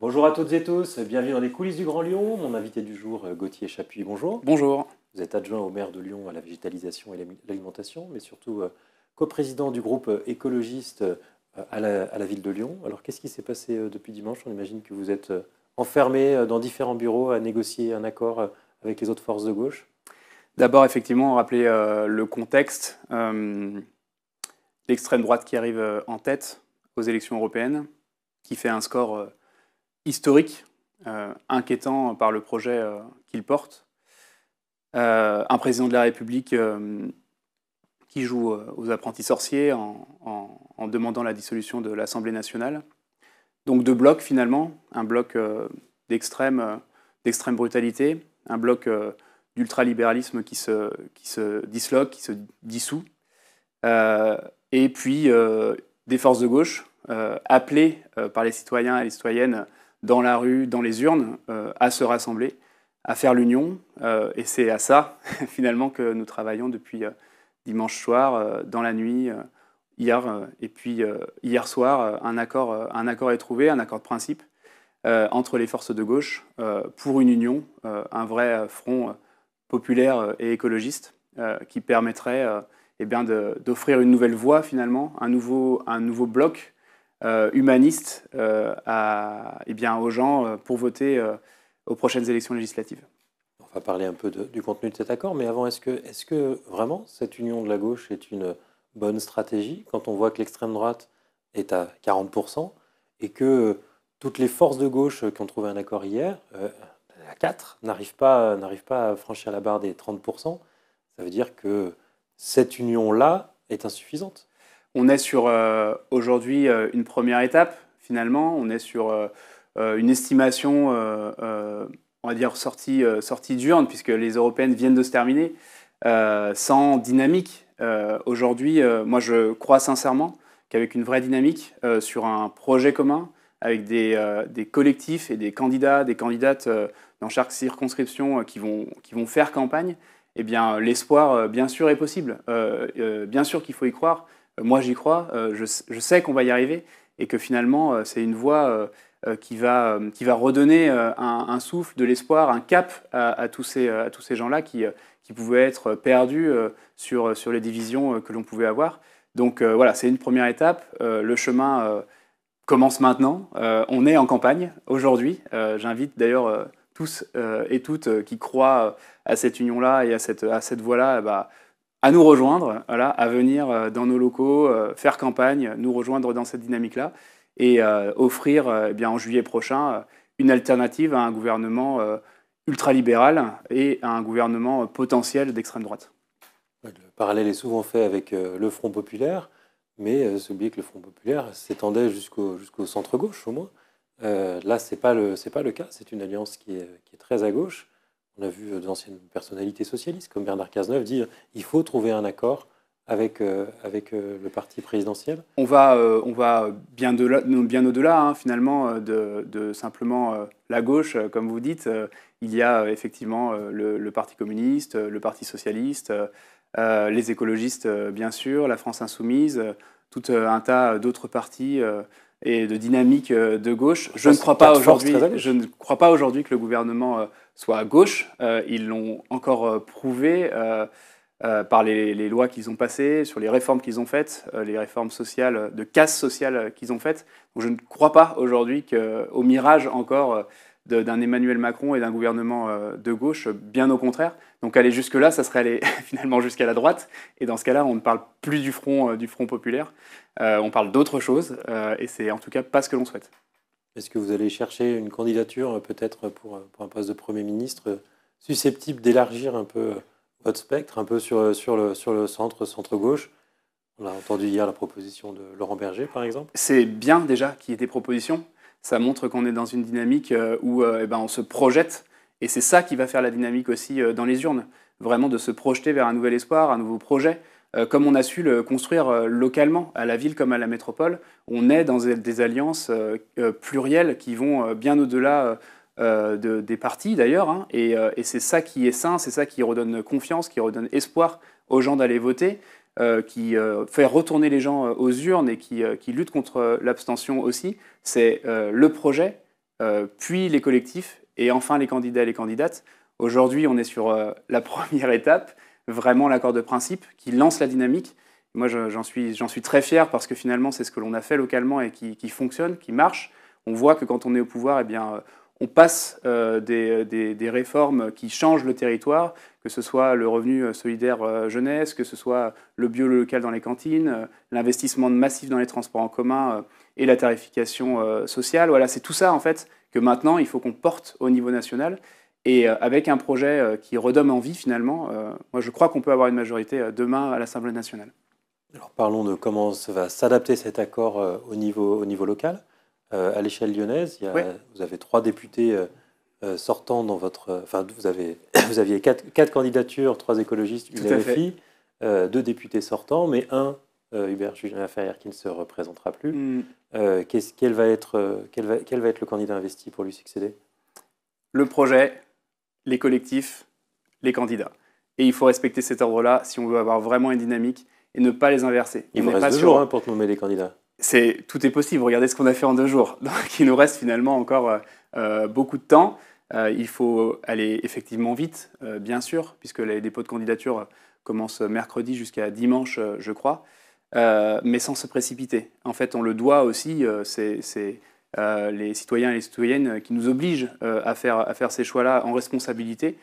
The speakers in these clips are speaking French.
Bonjour à toutes et tous, bienvenue dans les coulisses du Grand Lyon. Mon invité du jour, Gauthier Chapuis, bonjour. Bonjour. Vous êtes adjoint au maire de Lyon à la végétalisation et l'alimentation, mais surtout coprésident du groupe écologiste à la ville de Lyon. Alors qu'est-ce qui s'est passé depuis dimanche? On imagine que vous êtes enfermé dans différents bureaux à négocier un accord avec les autres forces de gauche. D'abord, effectivement, rappeler le contexte. L'extrême droite qui arrive en tête aux élections européennes, qui fait un score historique, inquiétant par le projet qu'il porte. Un président de la République qui joue aux apprentis sorciers en demandant la dissolution de l'Assemblée nationale. Donc deux blocs finalement, un bloc d'extrême brutalité, un bloc d'ultralibéralisme qui se disloque, qui se dissout, et puis des forces de gauche appelées par les citoyens et les citoyennes dans la rue, dans les urnes, à se rassembler, à faire l'union. Et c'est à ça, finalement, que nous travaillons depuis dimanche soir, dans la nuit, hier, et puis hier soir, un accord est trouvé, un accord de principe entre les forces de gauche pour une union, un vrai front populaire et écologiste qui permettrait d'offrir une nouvelle voie, finalement, un nouveau bloc humaniste aux gens pour voter aux prochaines élections législatives. On va parler un peu du contenu de cet accord, mais avant, est-ce que vraiment cette union de la gauche est une bonne stratégie quand on voit que l'extrême droite est à 40% et que toutes les forces de gauche qui ont trouvé un accord hier, à 4, n'arrivent pas à franchir la barre des 30%? Ça veut dire que cette union-là est insuffisante. On est sur aujourd'hui une première étape, finalement. On est sur une estimation, on va dire, sortie d'urne, puisque les européennes viennent de se terminer, sans dynamique. Aujourd'hui, moi, je crois sincèrement qu'avec une vraie dynamique, sur un projet commun, avec des collectifs et des candidats, des candidates dans chaque circonscription qui vont faire campagne, eh bien, l'espoir, bien sûr, est possible. Bien sûr qu'il faut y croire. Moi, j'y crois. Je sais qu'on va y arriver et que finalement, c'est une voie qui va redonner un souffle, de l'espoir, un cap à tous ces gens-là qui pouvaient être perdus sur les divisions que l'on pouvait avoir. Donc voilà, c'est une première étape. Le chemin commence maintenant. On est en campagne aujourd'hui. J'invite d'ailleurs tous et toutes qui croient à cette union-là et à cette voie-là, à nous rejoindre, voilà, à venir dans nos locaux, faire campagne, nous rejoindre dans cette dynamique-là et offrir en juillet prochain une alternative à un gouvernement ultralibéral et à un gouvernement potentiel d'extrême droite. Le parallèle est souvent fait avec le Front populaire, mais s'oublier que le Front populaire s'étendait jusqu'au centre-gauche au moins. Là, c'est pas le cas, c'est une alliance qui est très à gauche. On a vu d'anciennes personnalités socialistes comme Bernard Cazeneuve dire qu'il faut trouver un accord avec le parti présidentiel. On va bien au-delà, hein, finalement, de simplement la gauche, comme vous dites. Il y a effectivement le Parti communiste, le Parti socialiste, les écologistes, bien sûr, la France insoumise, tout un tas d'autres partis et de dynamiques de gauche. Je ne crois pas aujourd'hui que le gouvernement soit à gauche. Ils l'ont encore prouvé par les lois qu'ils ont passées, sur les réformes qu'ils ont faites, les réformes sociales, de casse sociale qu'ils ont faites. Donc je ne crois pas aujourd'hui au mirage encore d'un Emmanuel Macron et d'un gouvernement de gauche, bien au contraire. Donc aller jusque-là, ça serait aller finalement jusqu'à la droite. Et dans ce cas-là, on ne parle plus du front populaire, on parle d'autre chose, et c'est en tout cas pas ce que l'on souhaite. Est-ce que vous allez chercher une candidature peut-être pour un poste de Premier ministre susceptible d'élargir un peu votre spectre, un peu sur le centre-gauche? On a entendu hier la proposition de Laurent Berger, par exemple. C'est bien déjà qu'il y ait des propositions. Ça montre qu'on est dans une dynamique où on se projette. Et c'est ça qui va faire la dynamique aussi dans les urnes. Vraiment de se projeter vers un nouvel espoir, un nouveau projet. Comme on a su le construire localement, à la ville comme à la métropole, on est dans des alliances plurielles qui vont bien au-delà des partis d'ailleurs. Hein. Et c'est ça qui est sain, c'est ça qui redonne confiance, qui redonne espoir aux gens d'aller voter. Qui fait retourner les gens aux urnes et qui lutte contre l'abstention aussi, c'est le projet puis les collectifs, et enfin les candidats et les candidates. Aujourd'hui, on est sur la première étape, vraiment l'accord de principe, qui lance la dynamique. Moi, j'en suis très fier parce que finalement, c'est ce que l'on a fait localement et qui fonctionne, qui marche. On voit que quand on est au pouvoir, eh bien, on passe des réformes qui changent le territoire, que ce soit le revenu solidaire jeunesse, que ce soit le bio local dans les cantines, l'investissement massif dans les transports en commun et la tarification sociale. Voilà, c'est tout ça en fait que maintenant il faut qu'on porte au niveau national. Et avec un projet qui redonne envie finalement, moi je crois qu'on peut avoir une majorité demain à l'Assemblée nationale. Alors parlons de comment ça va s'adapter cet accord au niveau local. À l'échelle lyonnaise, Ouais, vous avez 3 députés sortants dans votre... Enfin, vous aviez 4 candidatures, 3 écologistes, une tout à fait. LFI, 2 députés sortants, mais un, Hubert Julien-Laferrière, qui ne se représentera plus. Hmm. Quel va être le candidat investi pour lui succéder? Le projet, les collectifs, les candidats. Et il faut respecter cet ordre-là si on veut avoir vraiment une dynamique et ne pas les inverser. Il On vous n'est reste pas 2 jours pour nommer les candidats. Tout est possible. Regardez ce qu'on a fait en 2 jours. Donc il nous reste finalement encore beaucoup de temps. Il faut aller effectivement vite, bien sûr, puisque les dépôts de candidature commencent mercredi jusqu'à dimanche, je crois, mais sans se précipiter. En fait, on le doit aussi, c'est les citoyens et les citoyennes qui nous obligent à faire ces choix-là en responsabilité.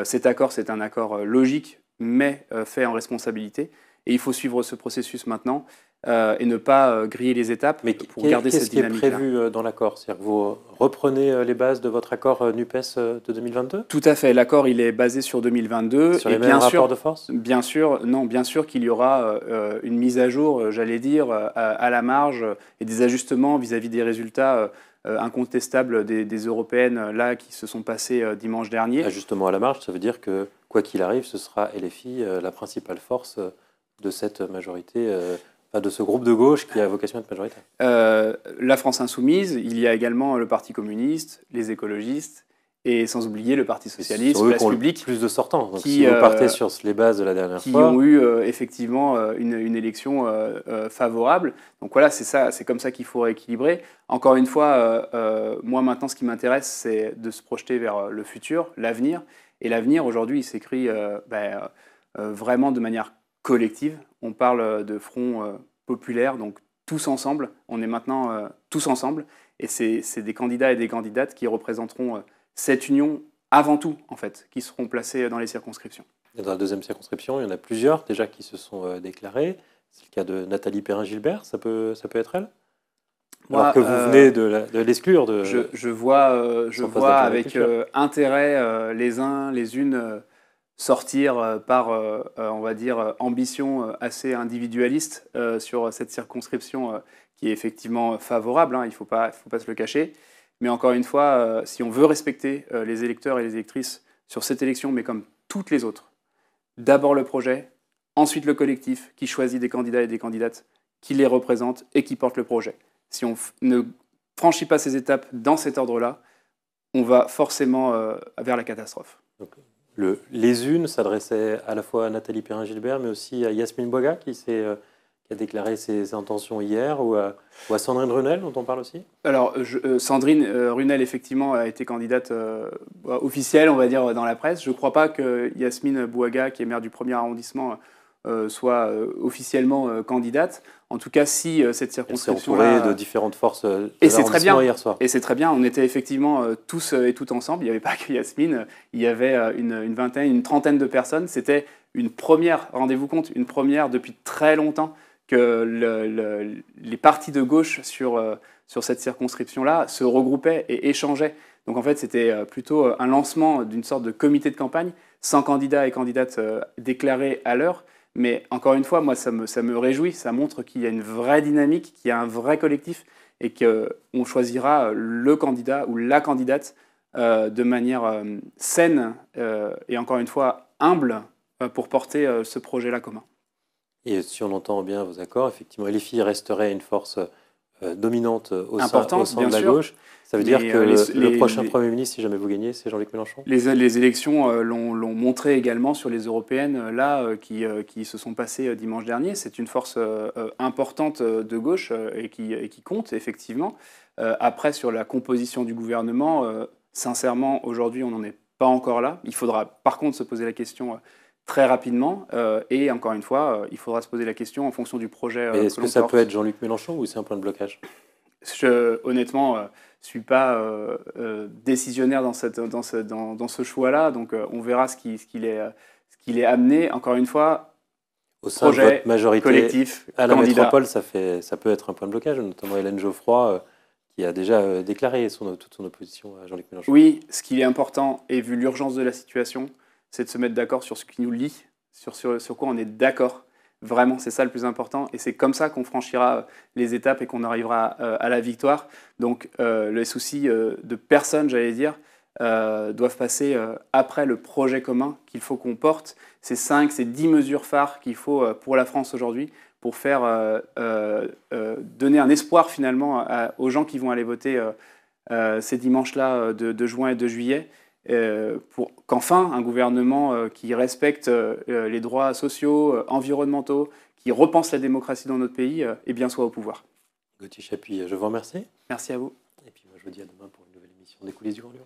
Cet accord, c'est un accord logique, mais fait en responsabilité. Et il faut suivre ce processus maintenant et ne pas griller les étapes Mais pour garder cette qu'est-ce qui est dynamique-là. prévu dans l'accord? C'est-à-dire que vous reprenez les bases de votre accord NUPES de 2022? Tout à fait. L'accord, il est basé sur 2022. Sur Et les mêmes rapports de force? bien sûr qu'il y aura une mise à jour, j'allais dire, à la marge et des ajustements vis-à-vis des résultats incontestables des européennes là qui se sont passées dimanche dernier. Ajustement à la marge, ça veut dire que, quoi qu'il arrive, ce sera LFI la principale force de cette majorité, enfin, de ce groupe de gauche qui a vocation à être majoritaire. La France insoumise, il y a également le Parti communiste, les écologistes et sans oublier le Parti socialiste, Sur eux Place qui ont le publique, plus de sortants. Donc, qui, si vous partez sur les bases de la dernière qui fois, ont eu effectivement une élection favorable. Donc voilà, c'est ça, c'est comme ça qu'il faut rééquilibrer. Encore une fois, moi maintenant, ce qui m'intéresse, c'est de se projeter vers le futur, l'avenir. Et l'avenir, aujourd'hui, il s'écrit vraiment de manière collective. On parle de front populaire, donc tous ensemble. On est maintenant tous ensemble. Et c'est des candidats et des candidates qui représenteront cette union avant tout, en fait, qui seront placés dans les circonscriptions. et dans la deuxième circonscription, il y en a plusieurs déjà qui se sont déclarés. C'est le cas de Nathalie Perrin-Gilbert, ça peut être elle? Moi, Alors que vous venez de l'exclure de... je vois son poste d'adjoint à la avec culture. intérêt les uns, les unes sortir par, on va dire, ambition assez individualiste sur cette circonscription qui est effectivement favorable, hein, il ne faut pas se le cacher. Mais encore une fois, si on veut respecter les électeurs et les électrices sur cette élection, mais comme toutes les autres, d'abord le projet, ensuite le collectif qui choisit des candidats et des candidates qui les représentent et qui portent le projet. Si on ne franchit pas ces étapes dans cet ordre-là, on va forcément vers la catastrophe. Donc, les unes s'adressaient à la fois à Nathalie Perrin-Gilbert, mais aussi à Yasmine Boga, qui a déclaré ses intentions hier, ou à Sandrine Runel, dont on parle aussi. Alors, Sandrine Runel, effectivement, a été candidate officielle, on va dire, dans la presse. Je ne crois pas que Yasmine Bouaga, qui est maire du 1er arrondissement, soit officiellement candidate. En tout cas, si cette Elle s'est circonscription-là... entourée de différentes forces de Et c'est très bien. l'arrondissement hier soir. Et c'est très bien. On était effectivement tous et toutes ensemble. Il n'y avait pas que Yasmine. Il y avait une vingtaine, une trentaine de personnes. C'était une première, rendez-vous compte, une première depuis très longtemps que les partis de gauche sur cette circonscription-là se regroupaient et échangeaient. Donc en fait, c'était plutôt un lancement d'une sorte de comité de campagne, sans candidats et candidates déclarés à l'heure. Mais encore une fois, moi, ça me réjouit. Ça montre qu'il y a une vraie dynamique, qu'il y a un vrai collectif et qu'on choisira le candidat ou la candidate de manière saine et encore une fois humble pour porter ce projet-là commun. Et si on entend bien vos accords, effectivement, LFI resterait une force dominante au Importante, sein bien de la sûr. gauche. Ça veut dire Mais, que le prochain les- Premier ministre, si jamais vous gagnez, c'est Jean-Luc Mélenchon? Les élections l'ont montré également sur les européennes qui se sont passées dimanche dernier. C'est une force importante de gauche et qui compte effectivement. Après, sur la composition du gouvernement, sincèrement, aujourd'hui, on n'en est pas encore là. Il faudra par contre se poser la question très rapidement. Et encore une fois, il faudra se poser la question en fonction du projet Mais est-ce que que l'on ça peut porte. être Jean-Luc Mélenchon ou c'est un point de blocage? Honnêtement, suis pas décisionnaire dans ce choix-là, donc on verra ce qu'il est amené. Encore une fois, Au sein de projet, votre majorité collectif, à la candidat. métropole, ça peut être un point de blocage, notamment Hélène Geoffroy, qui a déjà déclaré toute son opposition à Jean-Luc Mélenchon. Oui, ce qui est important, et vu l'urgence de la situation, c'est de se mettre d'accord sur ce qui nous lie, sur quoi on est d'accord. Vraiment, c'est ça le plus important. Et c'est comme ça qu'on franchira les étapes et qu'on arrivera à la victoire. Donc, les soucis de personne, j'allais dire, doivent passer après le projet commun qu'il faut qu'on porte. Ces 5, ces 10 mesures phares qu'il faut pour la France aujourd'hui pour faire donner un espoir finalement aux gens qui vont aller voter ces dimanches-là de juin et de juillet, pour qu'enfin un gouvernement qui respecte les droits sociaux, environnementaux, qui repense la démocratie dans notre pays, eh bien soit au pouvoir. Gauthier Chapuis, je vous remercie. Merci à vous. Et puis moi, je vous dis à demain pour une nouvelle émission des coulisses du Grand Lyon.